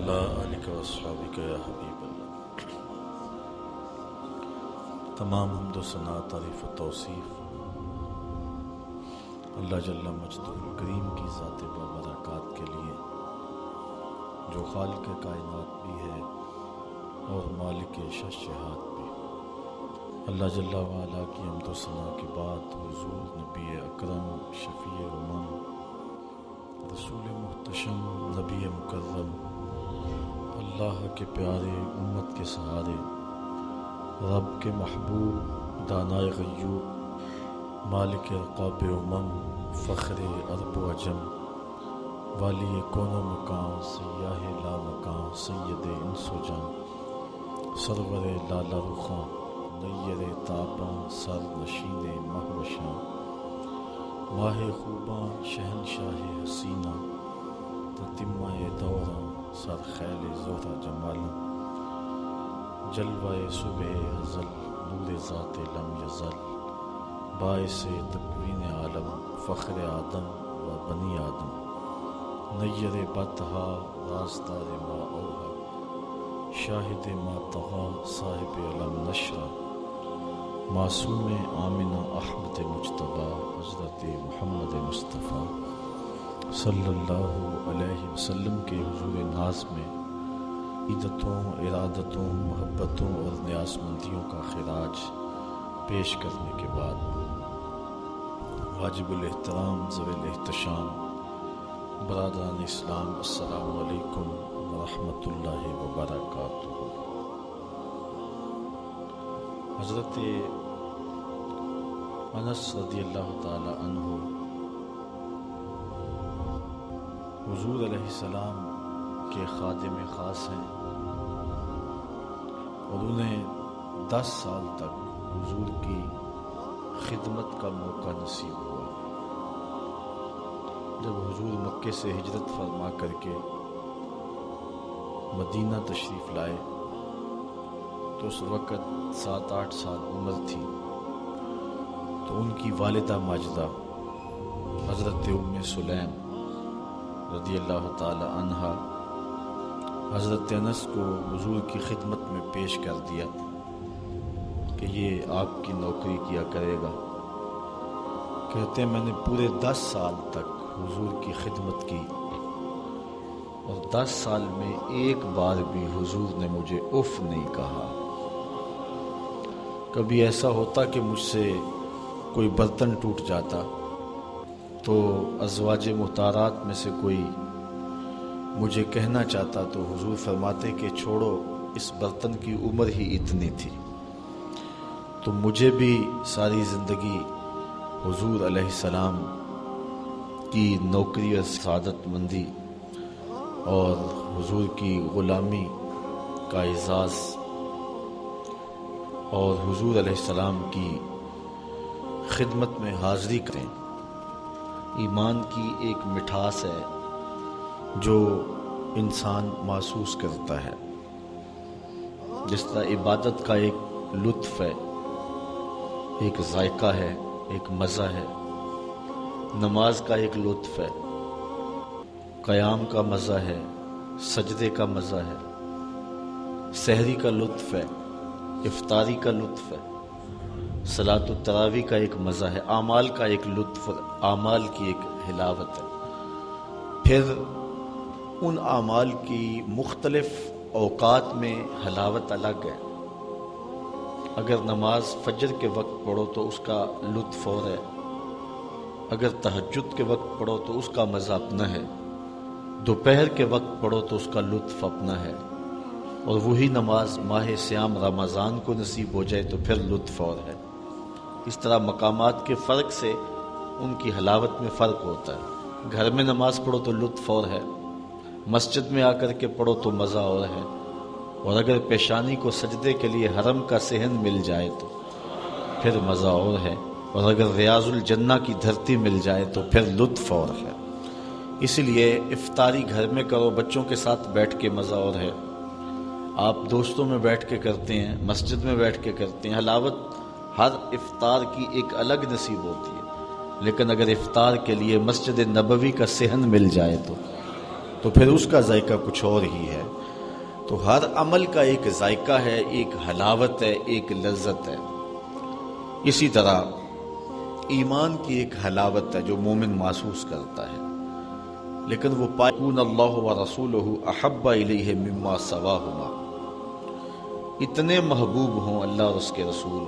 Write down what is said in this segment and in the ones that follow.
وعلی آلک و اصحابک یا حبیب اللہ۔ تمام حمد و ثنا، تعریف و توصیف اللہ جل مجدہ الکریم کی ذات بابرکات کے لیے، جو خالق کائنات بھی ہے اور مالک شہات بھی۔ اللہ جل وعلا کی حمد و ثنا کے بعد حضور نبی اکرم، شفیع امم، رسول محتشم، نبی مکرم، اللہ کے پیارے، امت کے سہارے، رب کے محبوب، دانائے غیوب، مالک رقاب امم، فخر عرب و عجم، والی کون و مکان، سیاہ لا مکان، سید انس و جم، سرور لالا رخاں، نیر تاباں، سر نشین مہوشاں، ماہ خوباں، شہنشاہ حسینہ، تتمہ دوراں، سر خیل زہرہ جمالاں، جلوہ صبح ازل، نور ذات لم یزل، باعث تکوین عالم، فخر آدم و بنی آدم، نیر بطہا، رازدار ما اوہا، شاہد ما طغا، صاحب علم نشرہ، معصوم آمنہ احمد مجتبی، حضرت محمد مصطفیٰ صلی اللہ علیہ وسلم کے حضور ناز میں عیدتوں، ارادتوں، محبتوں اور نیازمندیوں کا خراج پیش کرنے کے بعد واجب الاحترام، ذوی الاحتشام برادران اسلام، السلام علیکم ورحمۃ اللہ وبرکاتہ۔ حضرت انس رضی اللہ تعالی عنہ حضور علیہ السلام کے خادم خاص ہیں اور انہیں 10 سال تک حضور کی خدمت کا موقع نصیب ہوا۔ جب حضور مکے سے ہجرت فرما کر کے مدینہ تشریف لائے تو اس وقت 7-8 سال عمر تھی، تو ان کی والدہ ماجدہ حضرت ام سلیم رضی اللہ تعالی عنہا حضرت انس کو حضور کی خدمت میں پیش کر دیا کہ یہ آپ کی نوکری کیا کرے گا۔ کہتے ہیں میں نے پورے 10 سال تک حضور کی خدمت کی اور 10 سال میں ایک بار بھی حضور نے مجھے اف نہیں کہا۔ کبھی ایسا ہوتا کہ مجھ سے کوئی برتن ٹوٹ جاتا تو ازواج مطہرات میں سے کوئی مجھے کہنا چاہتا تو حضور فرماتے کہ چھوڑو، اس برتن کی عمر ہی اتنی تھی۔ تو مجھے بھی ساری زندگی حضور علیہ السلام کی نوکری اور سعادت مندی اور حضور کی غلامی کا اعزاز اور حضور علیہ السلام کی خدمت میں حاضری کریں۔ ایمان کی ایک مٹھاس ہے جو انسان محسوس کرتا ہے، جس طرح عبادت کا ایک لطف ہے، ایک ذائقہ ہے، ایک مزہ ہے، نماز کا ایک لطف ہے، قیام کا مزہ ہے، سجدے کا مزہ ہے، سحری کا لطف ہے، افطاری کا لطف ہے، صلاۃ التراویح کا ایک مزہ ہے، اعمال کا ایک لطف، اعمال کی ایک حلاوت ہے۔ پھر ان اعمال کی مختلف اوقات میں حلاوت الگ ہے۔ اگر نماز فجر کے وقت پڑھو تو اس کا لطف اور ہے، اگر تہجد کے وقت پڑھو تو اس کا مزہ اپنا ہے، دوپہر کے وقت پڑھو تو اس کا لطف اپنا ہے، اور وہی نماز ماہ صیام رمضان کو نصیب ہو جائے تو پھر لطف اور ہے۔ اس طرح مقامات کے فرق سے ان کی حلاوت میں فرق ہوتا ہے۔ گھر میں نماز پڑھو تو لطف اور ہے، مسجد میں آ کر کے پڑھو تو مزہ اور ہے، اور اگر پیشانی کو سجدے کے لیے حرم کا صحن مل جائے تو پھر مزہ اور ہے، اور اگر ریاض الجنہ کی دھرتی مل جائے تو پھر لطف اور ہے۔ اس لیے افطاری گھر میں کرو، بچوں کے ساتھ بیٹھ کے مزہ اور ہے، آپ دوستوں میں بیٹھ کے کرتے ہیں، مسجد میں بیٹھ کے کرتے ہیں، حلاوت ہر افطار کی ایک الگ نصیب ہوتی ہے۔ لیکن اگر افطار کے لیے مسجد نبوی کا صحن مل جائے تو تو پھر اس کا ذائقہ کچھ اور ہی ہے۔ تو ہر عمل کا ایک ذائقہ ہے، ایک حلاوت ہے، ایک لذت ہے۔ اسی طرح ایمان کی ایک حلاوت ہے جو مومن محسوس کرتا ہے، لیکن وہ پائکون اللہ و رسولہ احب الیہ مما سواہما، اتنے محبوب ہوں اللہ اور اس کے رسول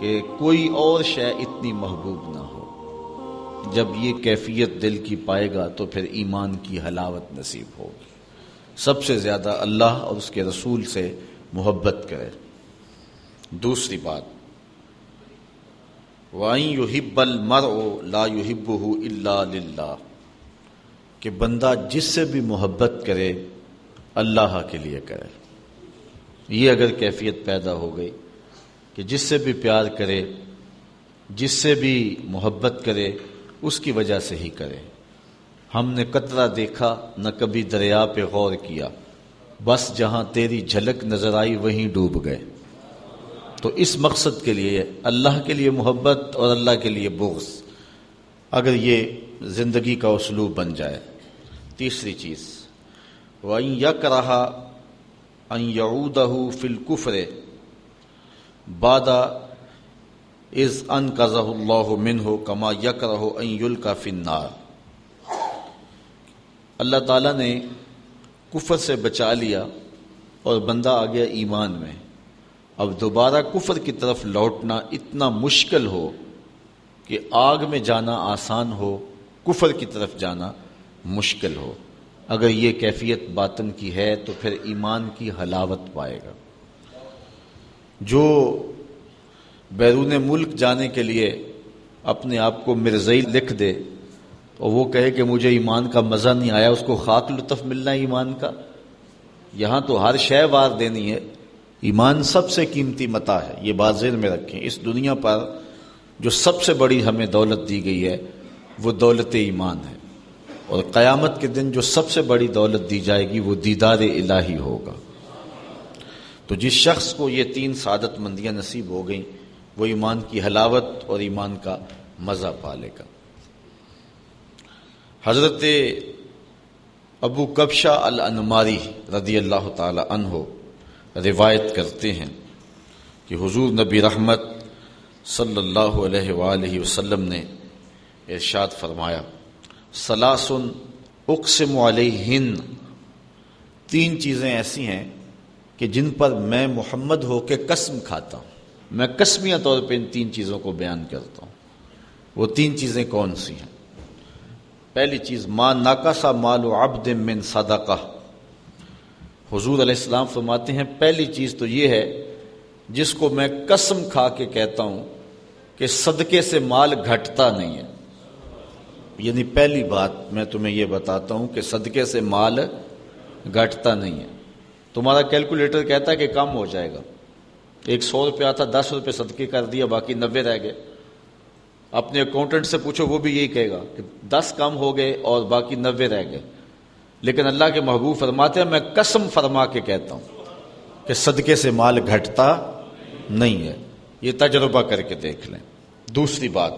کہ کوئی اور شے اتنی محبوب نہ ہو۔ جب یہ کیفیت دل کی پائے گا تو پھر ایمان کی حلاوت نصیب ہوگی۔ سب سے زیادہ اللہ اور اس کے رسول سے محبت کرے۔ دوسری بات، وَأَن يُحِبَّ الْمَرْءُ لَا يُحِبُّهُ إِلَّا لِلَّهِ، کہ بندہ جس سے بھی محبت کرے اللہ کے لیے کرے۔ یہ اگر کیفیت پیدا ہو گئی کہ جس سے بھی پیار کرے، جس سے بھی محبت کرے، اس کی وجہ سے ہی کرے۔ ہم نے قطرہ دیکھا نہ کبھی دریا پہ غور کیا، بس جہاں تیری جھلک نظر آئی وہیں ڈوب گئے۔ تو اس مقصد کے لیے اللہ کے لیے محبت اور اللہ کے لیے بغض، اگر یہ زندگی کا اسلوب بن جائے۔ تیسری چیز، وَإِن يَكْرَهَ أَن يَعُودَهُ فِي الْكُفْرِ بَعْدَ إِذْ أَنْقَذَهُ اللَّهُ مِنْهُ كَمَا يَكْرَهُ أَن يُلْقَى فِي النَّارِ۔ اللہ تعالیٰ نے کفر سے بچا لیا اور بندہ آ گیا ایمان میں، اب دوبارہ کفر کی طرف لوٹنا اتنا مشکل ہو کہ آگ میں جانا آسان ہو، کفر کی طرف جانا مشکل ہو۔ اگر یہ کیفیت باطن کی ہے تو پھر ایمان کی حلاوت پائے گا۔ جو بیرون ملک جانے کے لیے اپنے آپ کو مرزئی لکھ دے اور وہ کہے کہ مجھے ایمان کا مزہ نہیں آیا، اس کو خاک لطف ملنا ہے ایمان کا۔ یہاں تو ہر شے وار دینی ہے، ایمان سب سے قیمتی متاع ہے، یہ بات ذہن میں رکھیں۔ اس دنیا پر جو سب سے بڑی ہمیں دولت دی گئی ہے وہ دولت ایمان ہے، اور قیامت کے دن جو سب سے بڑی دولت دی جائے گی وہ دیدار الہی ہوگا۔ تو جس شخص کو یہ تین سعادت مندیاں نصیب ہو گئیں وہ ایمان کی حلاوت اور ایمان کا مزہ پالے گا۔ حضرت ابو کبشہ الانماری رضی اللہ تعالی عنہ روایت کرتے ہیں کہ حضور نبی رحمت صلی اللہ علیہ وآلہ وسلم نے ارشاد فرمایا، ثلاث اقسم علیہن، تین چیزیں ایسی ہیں کہ جن پر میں محمد ہو کے قسم کھاتا ہوں، میں قسمیہ طور پہ ان تین چیزوں کو بیان کرتا ہوں۔ وہ تین چیزیں کون سی ہیں؟ پہلی چیز، ما نقص مال عبد من صدقہ، حضور علیہ السلام فرماتے ہیں پہلی چیز تو یہ ہے جس کو میں قسم کھا کے کہتا ہوں کہ صدقے سے مال گھٹتا نہیں ہے۔ یعنی پہلی بات میں تمہیں یہ بتاتا ہوں کہ صدقے سے مال گھٹتا نہیں ہے۔ تمہارا کیلکولیٹر کہتا ہے کہ کم ہو جائے گا، 100 روپیہ تھا 10 روپے صدقے کر دیا، باقی 90 رہ گئے۔ اپنے اکاؤنٹنٹ سے پوچھو، وہ بھی یہی کہے گا کہ 10 کم ہو گئے اور باقی 90 رہ گئے۔ لیکن اللہ کے محبوب فرماتے ہیں میں قسم فرما کے کہتا ہوں کہ صدقے سے مال گھٹتا نہیں ہے۔ یہ تجربہ کر کے دیکھ لیں۔ دوسری بات،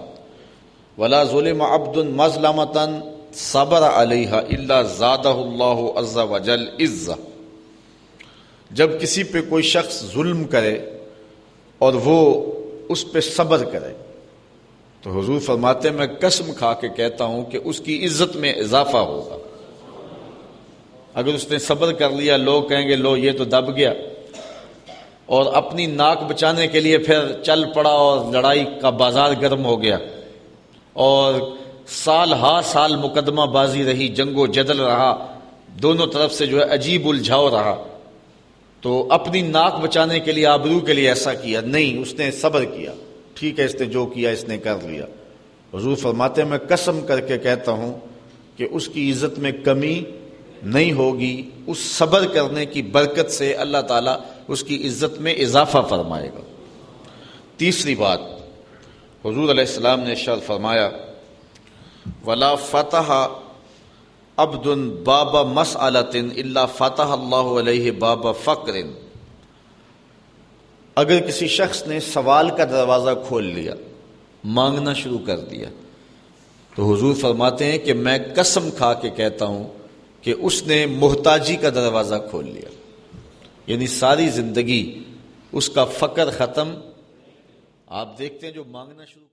ولا ظلم عبد مظلمۃ صبر علیہا الا زادہ اللہ عز وجل عزہ، جب کسی پہ کوئی شخص ظلم کرے اور وہ اس پہ صبر کرے تو حضور فرماتے ہیں میں قسم کھا کے کہتا ہوں کہ اس کی عزت میں اضافہ ہوگا۔ اگر اس نے صبر کر لیا، لوگ کہیں گے لو یہ تو دب گیا، اور اپنی ناک بچانے کے لیے پھر چل پڑا اور لڑائی کا بازار گرم ہو گیا اور سال ہا سال مقدمہ بازی رہی، جنگ و جدل رہا، دونوں طرف سے جو ہے عجیب الجھاؤ رہا، تو اپنی ناک بچانے کے لیے، آبرو کے لیے ایسا کیا نہیں، اس نے صبر کیا، ٹھیک ہے اس نے جو کیا اس نے کر لیا۔ حضور فرماتے ہیں میں قسم کر کے کہتا ہوں کہ اس کی عزت میں کمی نہیں ہوگی، اس صبر کرنے کی برکت سے اللہ تعالیٰ اس کی عزت میں اضافہ فرمائے گا۔ تیسری بات، حضور علیہ السلام نے ارشاد فرمایا ولا فتح عبد باب مسألۃ الا فتح اللہ علیہ باب فقر، اگر کسی شخص نے سوال کا دروازہ کھول لیا، مانگنا شروع کر دیا، تو حضور فرماتے ہیں کہ میں قسم کھا کے کہتا ہوں کہ اس نے محتاجی کا دروازہ کھول لیا، یعنی ساری زندگی اس کا فقر ختم. آپ دیکھتے ہیں جو مانگنا شروع